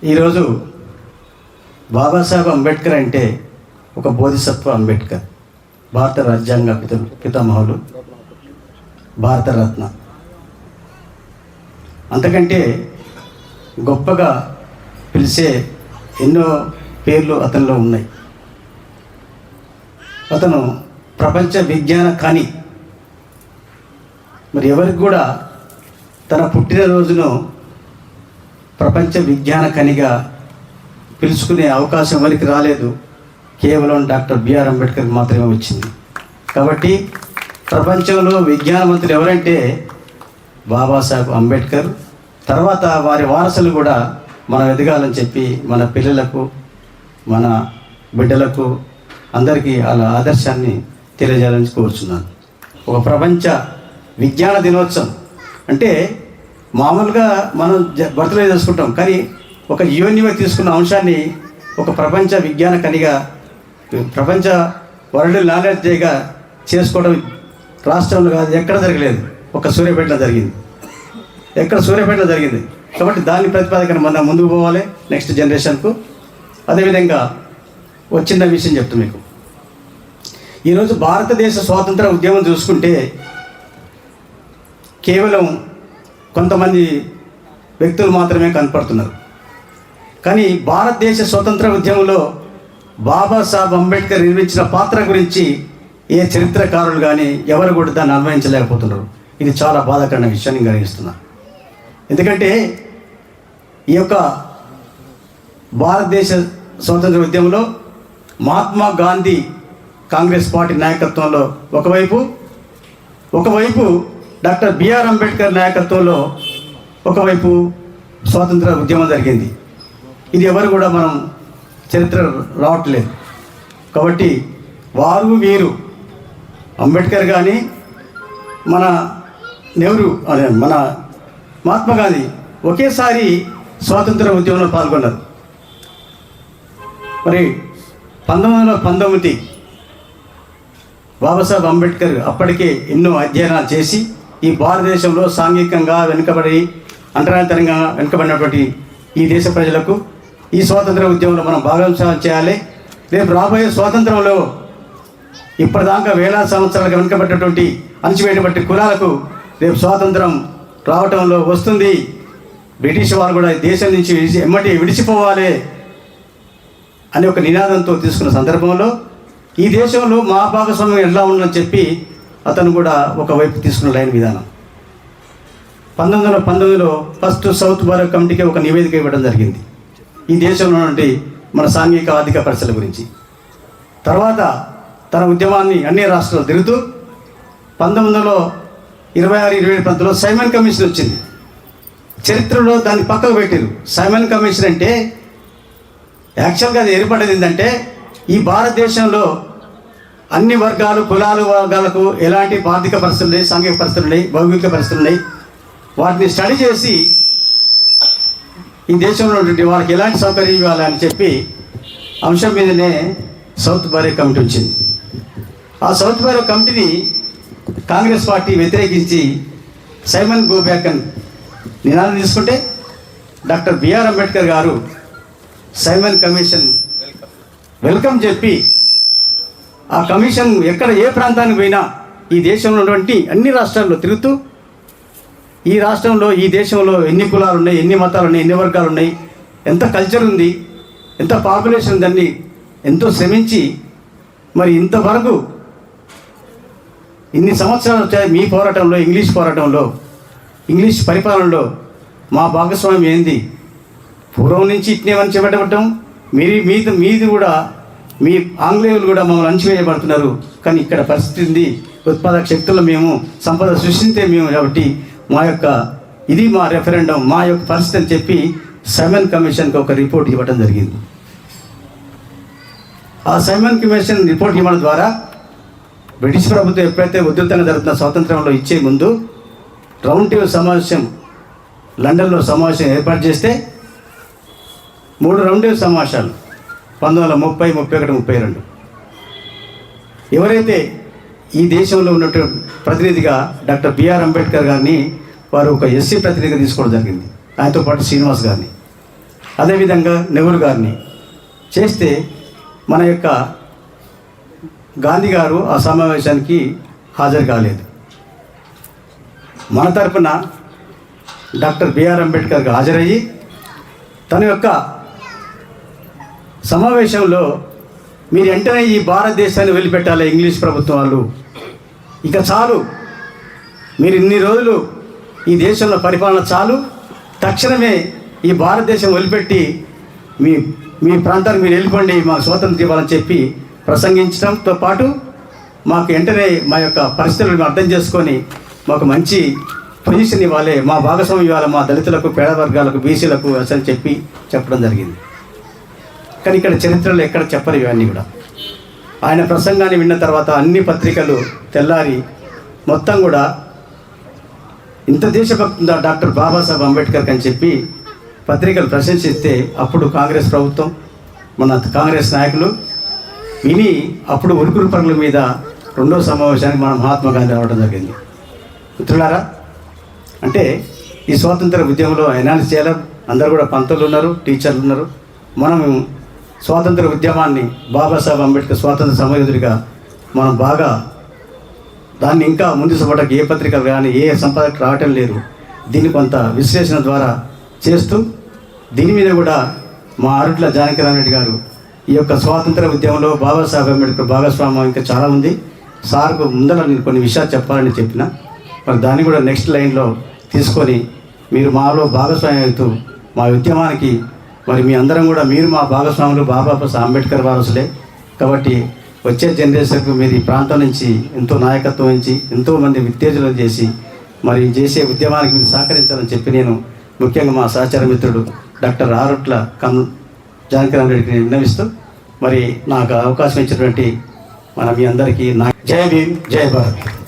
ఈరోజు బాబాసాహెబ్ అంబేద్కర్ అంటే ఒక బోధిసత్వ అంబేద్కర్, భారత రాజ్యాంగ పితామహులు, భారతరత్న. అంతకంటే గొప్పగా పిలిచే ఎన్నో పేర్లు అతనిలో ఉన్నాయి. అతను ప్రపంచ విజ్ఞాన ఖని. మరి ఎవరికి కూడా తన పుట్టినరోజును ప్రపంచ విజ్ఞాన ఖనిగా పిలుచుకునే అవకాశం ఎవరికి రాలేదు. కేవలం డాక్టర్ బిఆర్ అంబేద్కర్కి మాత్రమే వచ్చింది. కాబట్టి ప్రపంచంలో విజ్ఞానవంతులు ఎవరంటే బాబాసాహెబ్ అంబేద్కర్. తర్వాత వారి వారసులు కూడా మనం ఎదగాలని చెప్పి మన పిల్లలకు, మన బిడ్డలకు అందరికీ వాళ్ళ ఆదర్శాన్ని తెలియజేయాలని కోరుచున్నాను. ఒక ప్రపంచ విజ్ఞాన దినోత్సవం అంటే మామూలుగా మనం బర్త్డే చేసుకుంటాం, కానీ ఒక యుఎన్ఈ తీసుకున్న అంశాన్ని ఒక ప్రపంచ విజ్ఞాన ఖనిగా, ప్రపంచ వరల్డ్ నాలెడ్జ్ డేగా చేసుకోవడం రాష్ట్రంలో కాదు, ఎక్కడ జరగలేదు. ఒక సూర్యాపేటలో జరిగింది, సూర్యాపేటలో జరిగింది. కాబట్టి దాని ప్రతిపాదకన మనం ముందుకు పోవాలి నెక్స్ట్ జనరేషన్కు. అదేవిధంగా ఒక చిన్న విషయం చెప్తాను మీకు. ఈరోజు భారతదేశ స్వాతంత్ర ఉద్యమం చూసుకుంటే కేవలం కొంతమంది వ్యక్తులు మాత్రమే కనపడుతున్నారు. కానీ భారతదేశ స్వతంత్ర ఉద్యమంలో బాబాసాహెబ్ అంబేద్కర్ నిర్వహించిన పాత్ర గురించి ఏ చరిత్రకారులు కానీ ఎవరు కూడా దాన్ని అన్వయించలేకపోతున్నారు. ఇది చాలా బాధాకరమైన విషయాన్ని గ్రహిస్తున్నా. ఎందుకంటే ఈ యొక్క భారతదేశ స్వాతంత్ర ఉద్యమంలో మహాత్మా గాంధీ కాంగ్రెస్ పార్టీ నాయకత్వంలో ఒకవైపు డాక్టర్ బిఆర్ అంబేద్కర్ నాయకత్వంలో ఒకవైపు స్వాతంత్ర ఉద్యమం జరిగింది. ఇది ఎవరు కూడా మనం చరిత్ర రావట్లేదు. కాబట్టి వారు వీరు అంబేద్కర్ కానీ మన నెహ్రూ అనే మన మహాత్మా గాంధీ ఒకేసారి స్వాతంత్ర ఉద్యమంలో పాల్గొన్నారు. మరి 1919 బాబాసాహెబ్ అంబేద్కర్ అప్పటికే ఎన్నో అధ్యయనాలు చేసి ఈ భారతదేశంలో సాంఘికంగా వెనుకబడి అంటరానితనంగా వెనుకబడినటువంటి ఈ దేశ ప్రజలకు ఈ స్వాతంత్ర ఉద్యమంలో మనం భాగస్వామ్యం చేయాలి. రేపు రాబోయే స్వాతంత్రంలో ఇప్పటిదాకా వేలాది సంవత్సరాలుగా వెనుకబడినటువంటి అణచివేయబట్టి కులాలకు రేపు స్వాతంత్రం రావటంలో వస్తుంది. బ్రిటిష్ వారు కూడా దేశం నుంచి ఎమ్మటి విడిచిపోవాలి అనే ఒక నినాదంతో తీసుకున్న సందర్భంలో ఈ దేశంలో మా భాగస్వామ్యం ఎలా ఉందని చెప్పి అతను కూడా ఒకవైపు తీసుకున్న లైన్ విధానం. 1919లో ఫస్ట్ సౌత్ భారత్ కమిటీకి ఒక నివేదిక ఇవ్వడం జరిగింది ఈ దేశంలో నుండి మన సాంఘిక ఆర్థిక పరిస్థితుల గురించి. తర్వాత తన ఉద్యమాన్ని అన్ని రాష్ట్రాలు తిరుగుతూ 1926-27 సైమన్ కమిషన్ వచ్చింది. చరిత్రలో దాన్ని పక్కకు పెట్టారు. సైమన్ కమిషన్ అంటే యాక్చువల్గా అది ఏర్పడేది ఏంటంటే ఈ భారతదేశంలో అన్ని వర్గాలు, కులాలు, వర్గాలకు ఎలాంటి ఆర్థిక పరిస్థితులు ఉన్నాయి, సాంఘిక పరిస్థితులు ఉన్నాయి, భౌగోళిక పరిస్థితులు ఉన్నాయి, వాటిని స్టడీ చేసి ఈ దేశంలో ఉన్నటువంటి వాళ్ళకి ఎలాంటి సౌకర్యం ఇవ్వాలని చెప్పి అంశం మీదనే సౌత్ భారత్ కమిటీ వచ్చింది. ఆ సౌత్ భారత్ కమిటీని కాంగ్రెస్ పార్టీ వ్యతిరేకించి సైమన్ గో బ్యాక్ అని నినాదం తీసుకుంటే డాక్టర్ బిఆర్ అంబేద్కర్ గారు సైమన్ కమిషన్ వెల్కమ్ చెప్పి ఆ కమిషన్ ఎక్కడ ఏ ప్రాంతానికి పోయినా ఈ దేశంలో ఉన్నటువంటి అన్ని రాష్ట్రాల్లో తిరుగుతూ ఈ రాష్ట్రంలో ఈ దేశంలో ఎన్ని కులాలు ఉన్నాయి, ఎన్ని మతాలు ఉన్నాయి, ఎన్ని వర్గాలు ఉన్నాయి, ఎంత కల్చర్ ఉంది, ఎంత పాపులేషన్ ఉందని ఎంతో శ్రమించి మరి ఇంతవరకు ఇన్ని సంవత్సరాలు వచ్చాయి మీ పోరాటంలో, ఇంగ్లీష్ పోరాటంలో, ఇంగ్లీష్ పరిపాలనలో మా భాగస్వామ్యం ఏంది, పూర్వం నుంచి ఇట్నేమని చెప్పబడటం మీది కూడా మీ ఆంగ్లేయులు కూడా మమ్మల్ని అణచివేయబడుతున్నారు. కానీ ఇక్కడ పరిస్థితి ఉంది, ఉత్పాదక శక్తులు మేము సంపద సృష్టించే మేము కాబట్టి ఇది మా రెఫరెండం, మా యొక్క పరిస్థితి అని చెప్పి సైమన్ కమిషన్కి ఒక రిపోర్ట్ ఇవ్వడం జరిగింది. ఆ సైమన్ కమిషన్ రిపోర్ట్ ఇవ్వడం ద్వారా బ్రిటిష్ ప్రభుత్వం ఎప్పుడైతే ఉధృతంగా జరుగుతున్న స్వాతంత్రంలో ఇచ్చే ముందు రౌండ్ టేబుల్ సమావేశం లండన్లో సమావేశం ఏర్పాటు చేస్తే 3 రౌండ్ టేబుల్ సమావేశాలు 1930, 31, 32 ఎవరైతే ఈ దేశంలో ఉన్నటువంటి ప్రతినిధిగా డాక్టర్ బిఆర్ అంబేద్కర్ గారిని వారు ఒక ఎస్సీ ప్రతినిధిగా తీసుకోవడం జరిగింది. ఆయనతో పాటు శ్రీనివాస్ గారిని. అదేవిధంగా నెహ్రూ గారిని చేస్తే మన యొక్క గాంధీ గారు ఆ సమావేశానికి హాజరు కాలేదు. మన తరపున డాక్టర్ బిఆర్ అంబేద్కర్ హాజరయ్యి తన యొక్క సమావేశంలో మీరు వెంటనే ఈ భారతదేశాన్ని వదిలిపెట్టాలి ఇంగ్లీష్ ప్రభుత్వం వాళ్ళు, ఇక చాలు, మీరు ఇన్ని రోజులు ఈ దేశంలో పరిపాలన చాలు, తక్షణమే ఈ భారతదేశం వదిలిపెట్టి మీ మీ ప్రాంతానికి మీరు వెళ్ళిపోండి, మాకు స్వాతంత్రం ఇవ్వాలని చెప్పి ప్రసంగించడంతో పాటు మాకు వెంటనే మా యొక్క పరిస్థితులను అర్థం చేసుకొని మాకు మంచి పొజిషన్ ఇవ్వాలి, మా భాగస్వామ్యం ఇవ్వాలి, మా దళితులకు, పేద వర్గాలకు, బీసీలకు అసలు చెప్పడం జరిగింది. కానీ ఇక్కడ చరిత్రలో ఎక్కడ చెప్పరు ఇవన్నీ కూడా. ఆయన ప్రసంగాన్ని విన్న తర్వాత అన్ని పత్రికలు తెల్లారి మొత్తం కూడా ఇంత దేశభక్తుందా డాక్టర్ బాబాసాహెబ్ అంబేద్కర్ అని చెప్పి పత్రికలు ప్రశంసిస్తే అప్పుడు కాంగ్రెస్ ప్రభుత్వం, మన కాంగ్రెస్ నాయకులు విని అప్పుడు ఉరుకురు పరుగుల మీద రెండో సమావేశానికి మన మహాత్మా గాంధీ రావడం జరిగింది. మిత్రులారా, అంటే ఈ స్వాతంత్ర ఉద్యమంలో ఎనాలిసిస్ చేయాలి, అందరూ కూడా పంతులు ఉన్నారు, టీచర్లు ఉన్నారు. మనం స్వాతంత్ర ఉద్యమాన్ని బాబాసాహెబ్ అంబేద్కర్ స్వాతంత్ర సమయోధుడిగా మనం బాగా దాన్ని ఇంకా ముందు చెప్పడానికి ఏ పత్రికలు కానీ ఏ సంపాదకు రావటం లేదు. దీన్ని కొంత విశ్లేషణ ద్వారా చేస్తూ దీని మీద కూడా మా ఆరుట్ల జానకిరామరెడ్డి గారు ఈ యొక్క స్వాతంత్ర ఉద్యమంలో బాబాసాహెబ్ అంబేద్కర్ భాగస్వామ్యం ఇంకా చాలా ఉంది, సార్కు ముందర నేను కొన్ని విషయాలు చెప్పాలని చెప్పిన, మరి దాన్ని కూడా నెక్స్ట్ లైన్లో తీసుకొని మీరు మాలో భాగస్వామ్యం అవుతూ మా ఉద్యమానికి మరి మీ అందరం కూడా మీరు మా భాగస్వాములు, బాబాసాహెబ్ అంబేద్కర్ వారసులే కాబట్టి వచ్చే జనరేషన్కు మీరు ఈ ప్రాంతం నుంచి ఎంతో నాయకత్వం వహించి ఎంతోమంది ఉత్తేజనం చేసి మరి చేసే ఉద్యమానికి మీరు సహకరించాలని చెప్పి నేను ముఖ్యంగా మా సహచర మిత్రుడు డాక్టర్ ఆరుట్ల జానకిరామరెడ్డికి విన్నవిస్తూ మరి నాకు అవకాశం ఇచ్చినటువంటి మీ అందరికీ జై భీమ్, జై భారత్.